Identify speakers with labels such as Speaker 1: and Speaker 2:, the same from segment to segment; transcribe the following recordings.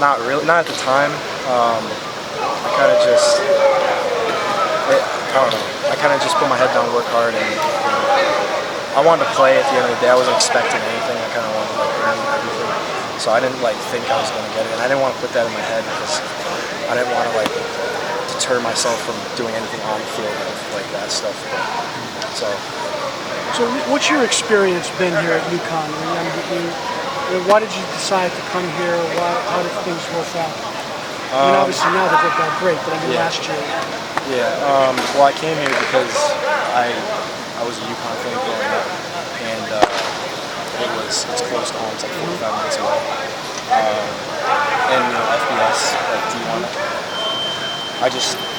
Speaker 1: Not really, not at the time. I kind of just, I don't know. I kind of just put my head down, work hard, and I wanted to play at the end of the day. I wasn't expecting anything. I kind of wanted to like earn everything. So I didn't like think I was going to get it, and I didn't want to put that in my head because I didn't want to like deter myself from doing anything on the field and like that stuff. But,
Speaker 2: so what's your experience been here at UConn? Why did you decide to come here? How did things work out? I mean, obviously now they've worked out great, but I mean last year.
Speaker 1: Yeah. Well, I came here because I was a UConn fan growing up, and it's close to home. It's like 45 minutes away. And you know, FBS, like D1.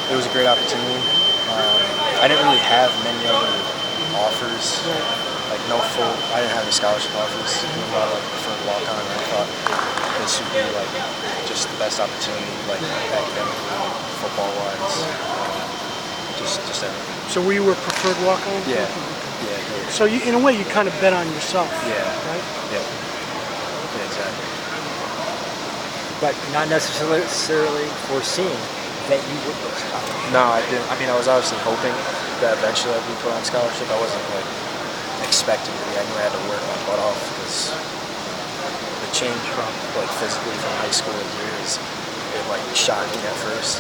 Speaker 1: It was a great opportunity. I didn't really have many other offers. Like I didn't have any scholarship offers. A lot of preferred walk-on, and I thought this would be like just the best opportunity, like academically, football-wise, just everything.
Speaker 2: So were you a preferred walk-on?
Speaker 1: Yeah.
Speaker 2: So in a way, you kind of bet on yourself.
Speaker 1: Yeah.
Speaker 2: Right.
Speaker 1: Yeah, exactly.
Speaker 3: But not necessarily foreseeing that you would go scholarship.
Speaker 1: No, I didn't. I mean, I was obviously hoping that eventually I'd be put on scholarship. I wasn't like expecting to be. I knew I had to work my butt off because the change from like physically from high school to here it like shocked me at first.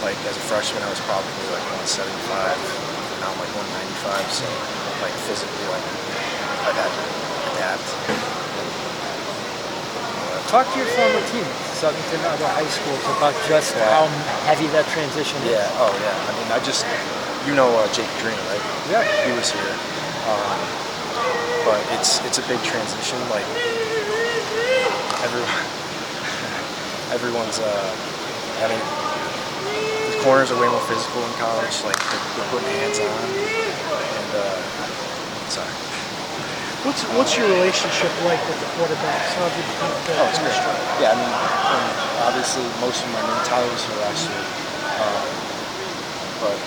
Speaker 1: Like as a freshman, I was probably like 175, and now I'm like 195. So like physically, like I've had to adapt.
Speaker 3: Talk to your former team, Southington other high schools, about just how heavy that transition is.
Speaker 1: Yeah. Oh yeah. I mean, Jacob Flynn, right?
Speaker 3: Yeah.
Speaker 1: He was here. But it's a big transition. Like everyone's the corners are way more physical in college. Like they're putting hands on. And sorry.
Speaker 2: What's your relationship like with the quarterbacks? How have you become a
Speaker 1: Oh, it's great. Yeah, I mean, obviously most of them are new. Tyler was here last year, but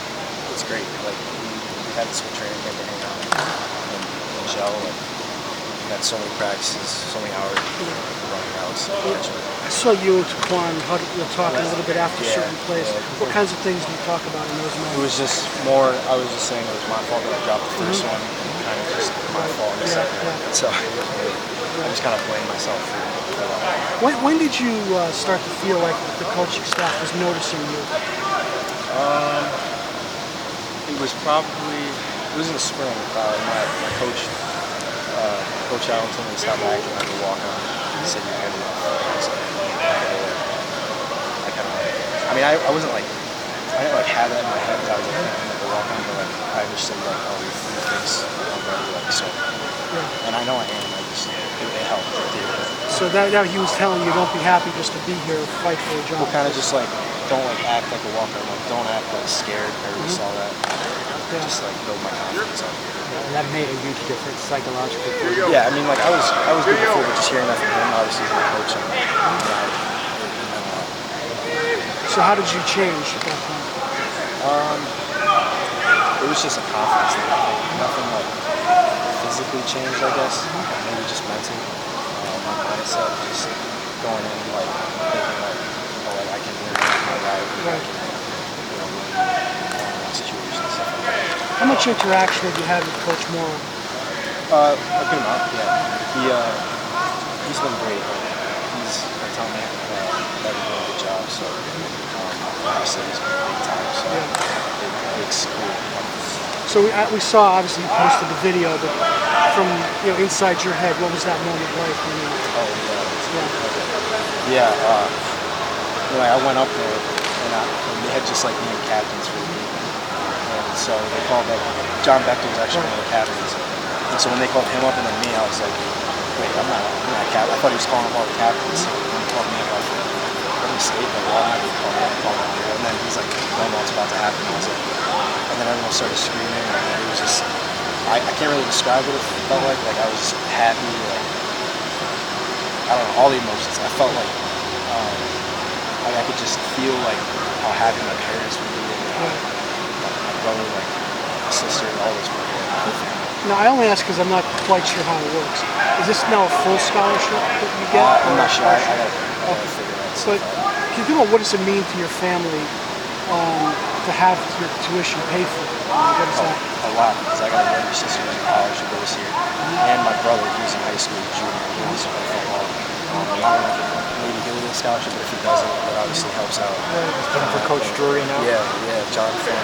Speaker 1: it's great. Like we had this whole training camp to hang out and gel. Like we had so many practices, so many hours running routes.
Speaker 2: I saw you and Taquan talking a little bit after certain plays. What kinds of things do you talk about in those moments?
Speaker 1: It was just more. I was just saying it was my fault that I dropped the first one. Kind of just my fault in the second one. So I just kind of blamed myself for that.
Speaker 2: When did you start to feel like the coaching staff was noticing you?
Speaker 1: It was in the spring. My coach, Coach Allenton, was having acting like a walk-on. He said you're good enough. I mean, I wasn't like, I didn't like have that in my head that I was like a walk-on, but like I understood like all these things I'm ready, like so. And I know I am. It helped.
Speaker 2: So now he was telling you don't be happy just to be here, fight for a job.
Speaker 1: Well, kind of just like don't like act like a walk-on. Like don't act like scared, nervous, all that. Just like build my confidence up.
Speaker 3: And that made a huge difference psychologically for you.
Speaker 1: Yeah, I mean, like I was good before, but just hearing that from him, obviously, he's my coach.
Speaker 2: So how did you change at that point?
Speaker 1: It was just a confidence thing. Like, nothing like physically changed, I guess. Maybe just mentally. My mindset, just going in like thinking like, like I can win my life.
Speaker 2: Right.
Speaker 1: Situations, stuff like that.
Speaker 2: How much interaction have you had with Coach Morrow?
Speaker 1: A good amount, yeah. He's been great. He's been telling me that he's doing a good job. So obviously he's been big time. So it's cool.
Speaker 2: So we saw obviously you posted the video, but from inside your head, what was that moment like?
Speaker 1: I went up there and they had just like named captains for the game. And so they called John Becker was actually one of the captains. And so when they called him up and then me, I was like, wait, I'm not a captain. I thought he was calling up all the captains. So when he called me up, I was like, let me say it. Like, well, I'm not going to call him. And then he's like, I don't know what's about to happen. I was like, and then everyone started screaming. And it was just, I can't really describe what it felt like. Like I was just happy. Like, I don't know, all the emotions. I felt like I could just feel like how happy my parents would be. My brother, like my sister, all those people.
Speaker 2: Now, I only ask because I'm not quite sure how it works. Is this now a full scholarship that you get?
Speaker 1: I'm not sure. I gotta figure it out.
Speaker 2: But can you think about what does it mean to your family to have your tuition paid for? What is that?
Speaker 1: A lot, because I got a younger sister who's in college who goes here, and my brother who's in high school, junior, he wants to play football. Not maybe he'll get a scholarship, but if he doesn't, it obviously helps out.
Speaker 3: Looking for Coach Drury now?
Speaker 1: Yeah, John Flynn.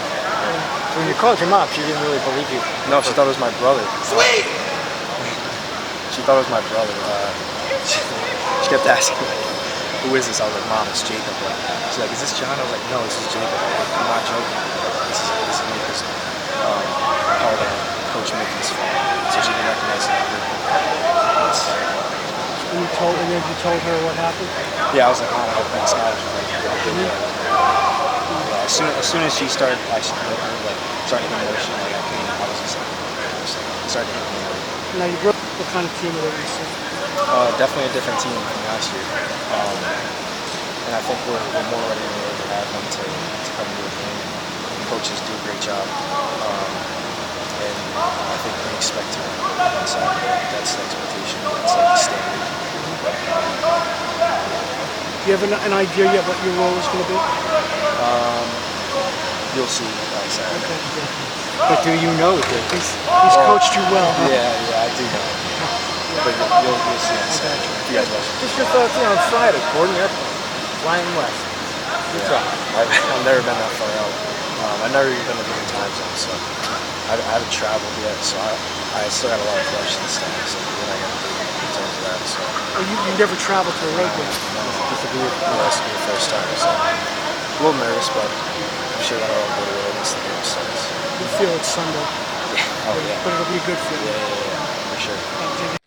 Speaker 3: So when you called your mom, she didn't really believe you.
Speaker 1: No, she thought it was my brother. Sweet! She thought it was my brother. She kept asking, like, who is this? I was like, Mom, it's Jacob. She's like, is this John? I was like, no, this is Jacob. I'm not joking. This is me. Because I called Coach Mickey's phone, so she can recognize it.
Speaker 2: And then you told her what happened?
Speaker 1: Yeah, I was like, Mom, I hope that scholarship. Yeah, as soon as she started, started getting emotional, I was just like, started to hit me.
Speaker 2: Now you grew up, what kind of team are you see?
Speaker 1: Definitely a different team from last year. And I think we're more ready than we ever have them to come into a game. The coaches do a great job. And I think we expect to win. So that's the expectation. That's like the standard.
Speaker 2: Do you have an idea yet what your role is going to be?
Speaker 1: You'll see on Saturday.
Speaker 2: Okay.
Speaker 3: But do you know that
Speaker 2: He's coached you well, huh?
Speaker 1: Yeah, I do know. But you'll see on Saturday. If you guys watch it.
Speaker 3: just your thoughts on Friday, Gordon Airport, flying west?
Speaker 1: I've never been that far out. I've never even been to different time zones, so I haven't traveled yet. So I still got a lot of questions still. So what I got to do in terms of that. So
Speaker 2: You never traveled to a road game.
Speaker 1: this will be the first time. So a little nervous, but I'm sure that'll all go well once the game starts.
Speaker 2: You feel it's Sunday,
Speaker 1: Oh yeah.
Speaker 2: but it'll be a good feeling.
Speaker 1: Yeah, for sure.